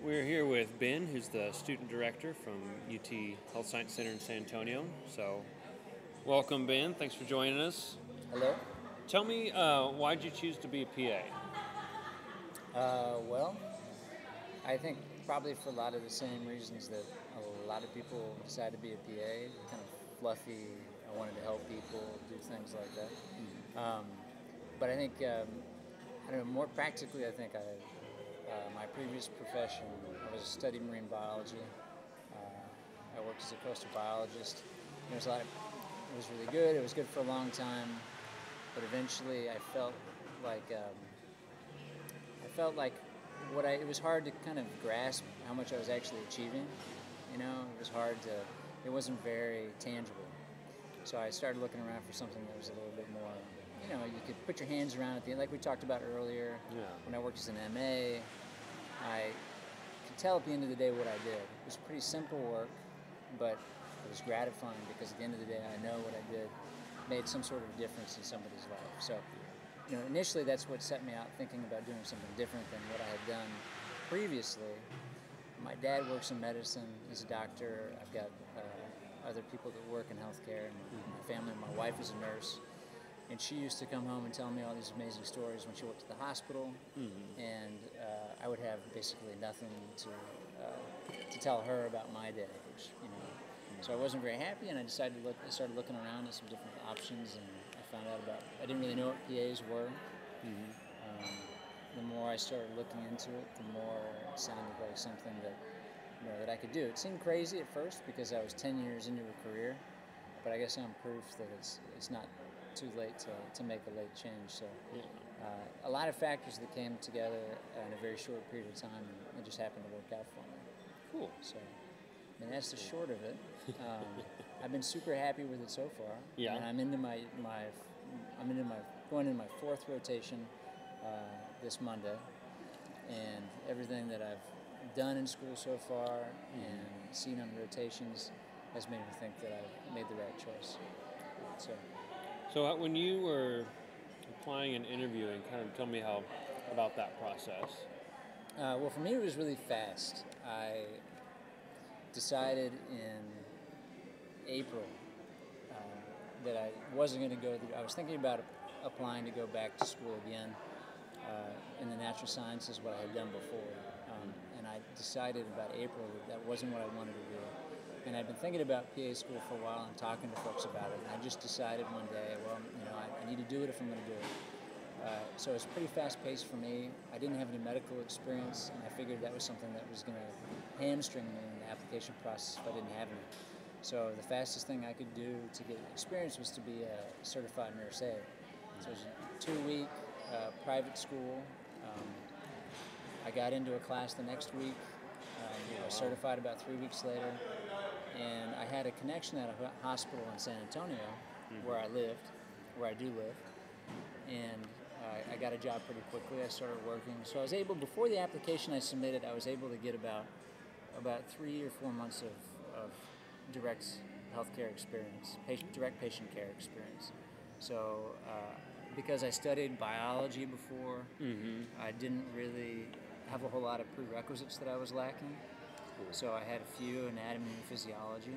We're here with Ben, who's the student director from UT Health Science Center in San Antonio. So, welcome, Ben. Thanks for joining us. Hello. Tell me, why'd you choose to be a PA? Well, I think probably for a lot of the same reasons that a lot of people decide to be a PA, kind of fluffy. I wanted to help people, do things like that. But I think, I don't know, more practically, I think my previous profession, I was studying marine biology. I worked as a coastal biologist. There was it was really good. It was good for a long time, but eventually I felt like it was hard to kind of grasp how much I was actually achieving. It was it wasn't very tangible. So I started looking around for something that was a little bit more, you could put your hands around at the end, like we talked about earlier. Yeah. When I worked as an MA, I could tell at the end of the day what I did. It was pretty simple work, but it was gratifying because at the end of the day, I know what I did made some sort of difference in somebody's life. So, initially that's what set me out thinking about doing something different than what I had done previously. My dad works in medicine. He's a doctor. I've got other people that work in healthcare in my family. My wife is a nurse, and she used to come home and tell me all these amazing stories when she worked at the hospital. And I would have basically nothing to tell her about my day, which. So I wasn't very happy, and I started looking around at some different options, and I found out I didn't really know what PAs were. The more I started looking into it, the more it sounded like something that I could do. It seemed crazy at first because I was 10 years into a career, but I guess I'm proof that it's not too late to make a late change. So a lot of factors that came together in a very short period of time, and it just happened to work out for me. Cool. So. And that's the short of it. I've been super happy with it so far. Yeah. And I'm into going into my fourth rotation this Monday, and everything that I've done in school so far and seen on rotations has made me think that I've made the right choice. So when you were applying and interviewing, kind of tell me about that process. Well, for me, it was really fast. I decided in April that I wasn't going to go through. I was thinking about applying to go back to school again in the natural sciences, what I had done before. And I decided about April that wasn't what I wanted to do. And I'd been thinking about PA school for a while and talking to folks about it. And I just decided one day, I need to do it if I'm going to do it. So it was pretty fast-paced for me. I didn't have any medical experience, and I figured that was something that was going to hamstring me in the application process if I didn't have any. So the fastest thing I could do to get experience was to be a certified nurse aide. So it was a 2-week private school. I got into a class the next week. I was certified about 3 weeks later, and I had a connection at a hospital in San Antonio where I do live, and I got a job pretty quickly. I started working. So I was able, before the application I submitted, I was able to get about 3 or 4 months of direct healthcare experience, direct patient care experience. So because I studied biology before, I didn't really have a whole lot of prerequisites that I was lacking. Cool. So I had a few anatomy and physiology.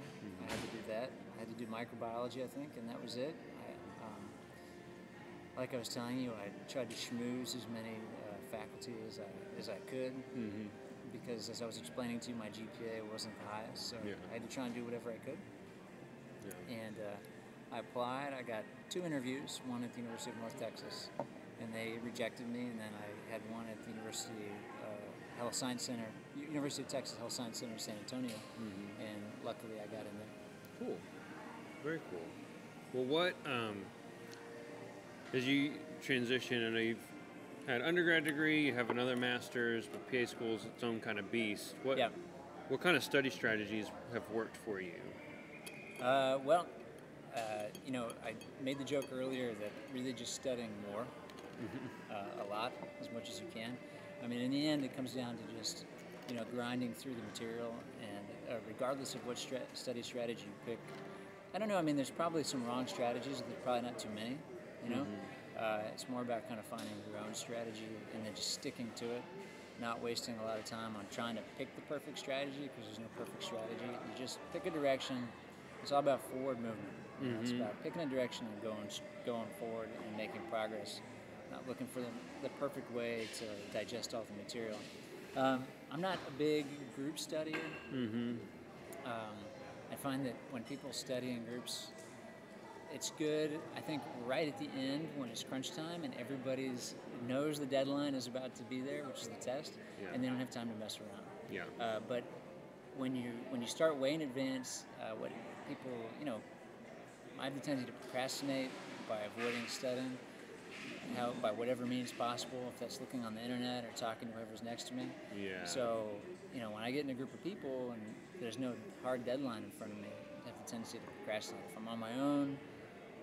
I had to do that. I had to do microbiology, I think, and that was it. Like I was telling you, I tried to schmooze as many faculty as I could, because as I was explaining to you, my GPA wasn't the highest, so I had to try and do whatever I could. Yeah. And I applied. I got 2 interviews, one at the University of North Texas, and they rejected me, and then I had one at the University of Texas Health Science Center in San Antonio, and luckily I got in there. Cool. Very cool. Well, what... As you transition, I know you've had an undergrad degree, you have another master's, but PA school is its own kind of beast. What kind of study strategies have worked for you? I made the joke earlier that really just studying more, a lot, as much as you can. I mean, in the end, it comes down to just, grinding through the material, and regardless of what study strategy you pick. I don't know, I mean, there's probably some wrong strategies, there's probably not too many. It's more about kind of finding your own strategy and then just sticking to it. not wasting a lot of time on trying to pick the perfect strategy, because there's no perfect strategy. You just pick a direction. It's all about forward movement. You know, it's about picking a direction and going forward and making progress, not looking for the perfect way to digest all the material. I'm not a big group studier. I find that when people study in groups, it's good, I think, right at the end when it's crunch time and everybody knows the deadline is about to be there, which is the test, and they don't have time to mess around. Yeah. But when you start way in advance, what people, I have the tendency to procrastinate by avoiding studying, by whatever means possible, if that's looking on the internet or talking to whoever's next to me. Yeah. So, when I get in a group of people and there's no hard deadline in front of me, I have the tendency to procrastinate. If I'm on my own,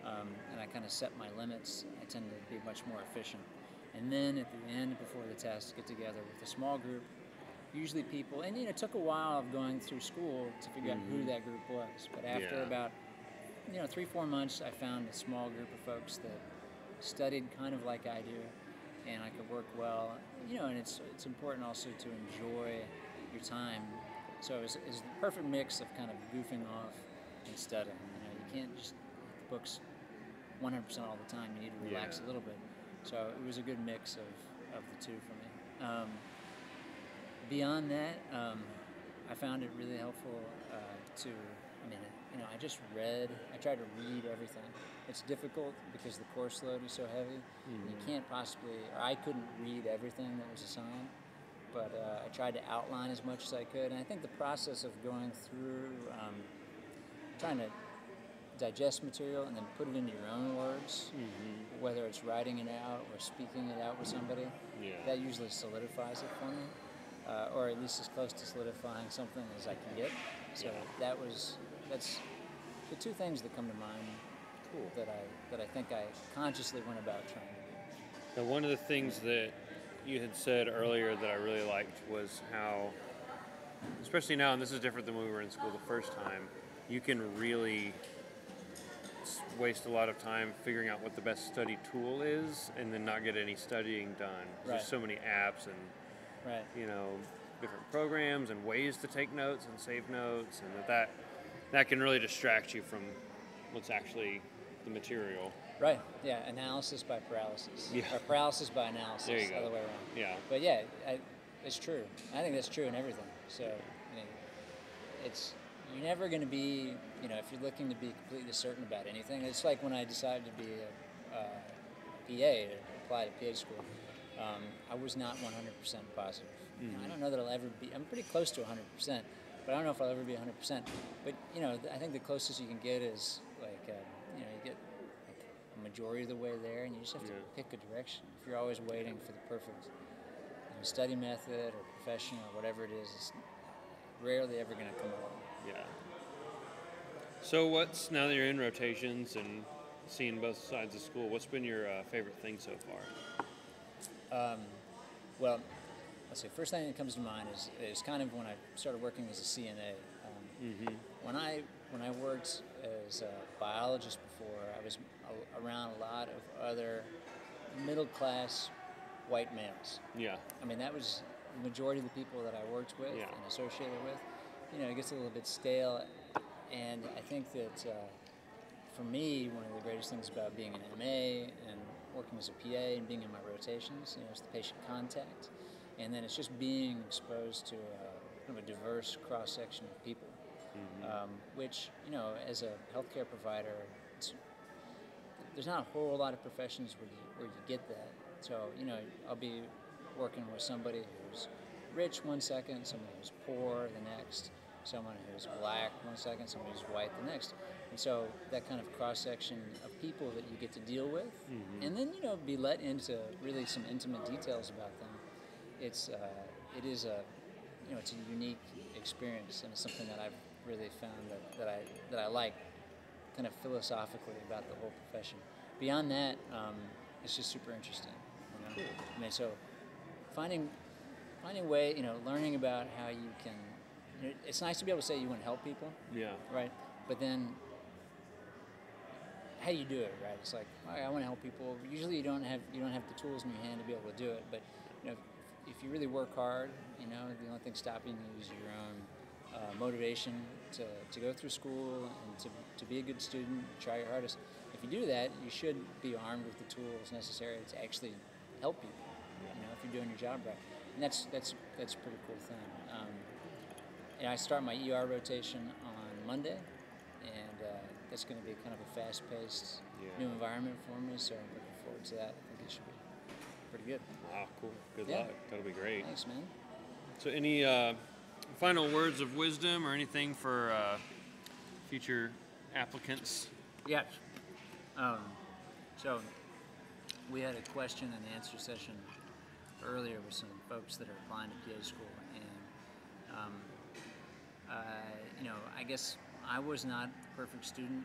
and I kind of set my limits, I tend to be much more efficient. And then at the end, before the test, get together with a small group, usually people, and it took a while of going through school to figure out who that group was. But after about 3-4 months, I found a small group of folks that studied kind of like I do, and I could work well. And it's important also to enjoy your time. So it's the perfect mix of kind of goofing off and studying. You can't just hit the books 100% all the time. You need to relax a little bit. So it was a good mix of the two for me. Beyond that, I found it really helpful I just read. I tried to read everything. It's difficult because the course load is so heavy. You can't possibly, or I couldn't read everything that was assigned, but I tried to outline as much as I could. And I think the process of going through, trying to digest material and then put it into your own words, whether it's writing it out or speaking it out with somebody, that usually solidifies it for me, or at least as close to solidifying something as I can get. So that's the two things that come to mind. Cool. That I think I consciously went about trying to do. Now, one of the things that you had said earlier that I really liked was how, especially now, and this is different than when we were in school the first time, you can really waste a lot of time figuring out what the best study tool is and then not get any studying done. There's so many apps and different programs and ways to take notes and save notes, and that can really distract you from what's actually the material. Right, yeah, analysis by paralysis. Or paralysis by analysis, there you go. Other way around. Yeah. But it's true. I think that's true in everything. So, you're never going to be, if you're looking to be completely certain about anything, it's like when I decided to be a PA, to apply to PA school, I was not 100% positive. I don't know that I'll ever be, I'm pretty close to 100%, but I don't know if I'll ever be 100%. But, I think the closest you can get is you get a majority of the way there, and you just have to pick a direction. If you're always waiting for the perfect study method or profession or whatever it is, it's rarely ever going to come along. Yeah. So now that you're in rotations and seeing both sides of school, what's been your favorite thing so far? Well, let's see. First thing that comes to mind is kind of when I started working as a CNA. When I worked as a biologist before, I was around a lot of other middle-class white males. Yeah. That was the majority of the people that I worked with and associated with. It gets a little bit stale, and I think that for me, one of the greatest things about being an MA and working as a PA and being in my rotations, is the patient contact, and then it's just being exposed to kind of a diverse cross-section of people, which, as a healthcare provider, there's not a whole lot of professions where you get that. So, I'll be working with somebody who's rich one second, somebody who's poor the next, someone who's black one second, somebody who's white the next. And so that kind of cross-section of people that you get to deal with, and then, be let into really some intimate details about them. It is it's a unique experience, and it's something that I've really found that I like kind of philosophically about the whole profession. Beyond that, it's just super interesting. Cool. So finding way, learning about how you can. It's nice to be able to say you want to help people. Yeah. Right. But then, how you do it, right? It's like, all right, I want to help people. Usually, you don't have the tools in your hand to be able to do it. But if you really work hard, the only thing stopping you is your own motivation to go through school and to be a good student, try your hardest. If you do that, you should be armed with the tools necessary to actually help people. If you're doing your job right, and that's a pretty cool thing. I start my ER rotation on Monday, and that's going to be kind of a fast-paced new environment for me. So I'm looking forward to that. I think it should be pretty good. Wow, cool. Good luck. That'll be great. Thanks, man. So any final words of wisdom or anything for future applicants? Yes. So we had a question and answer session earlier with some folks that are applying to PA school, and I guess I was not the perfect student.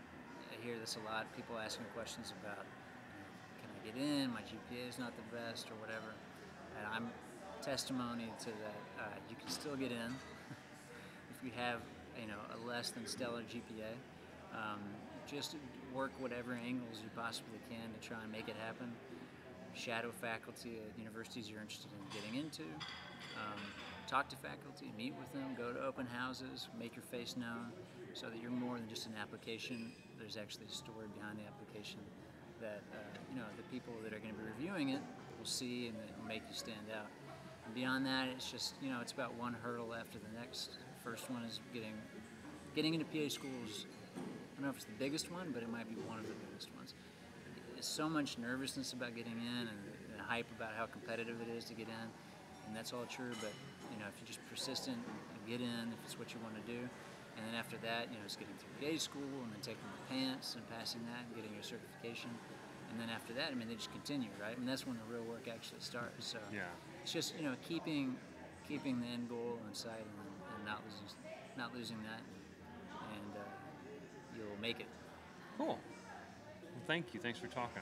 I hear this a lot, people asking questions about, can I get in, my GPA is not the best, or whatever, and I'm testimony to that. You can still get in if you have a less than stellar GPA. Just work whatever angles you possibly can to try and make it happen. Shadow faculty at universities you're interested in getting into. Talk to faculty, meet with them, go to open houses, make your face known so that you're more than just an application. There's actually a story behind the application that the people that are going to be reviewing it will see, and it will make you stand out. And beyond that, it's just, it's about one hurdle after the next. First one is getting into PA schools. I don't know if it's the biggest one, but it might be one of the biggest ones. There's so much nervousness about getting in, and hype about how competitive it is to get in, and that's all true, but if you're just persistent and get in, if it's what you want to do, and then after that, it's getting through PA school, and then taking the pants and passing that and getting your certification, and then after that, they just continue, right? And that's when the real work actually starts. So it's just keeping the end goal in sight, and not losing that, and you'll make it. Cool. Well, thank you. Thanks for talking.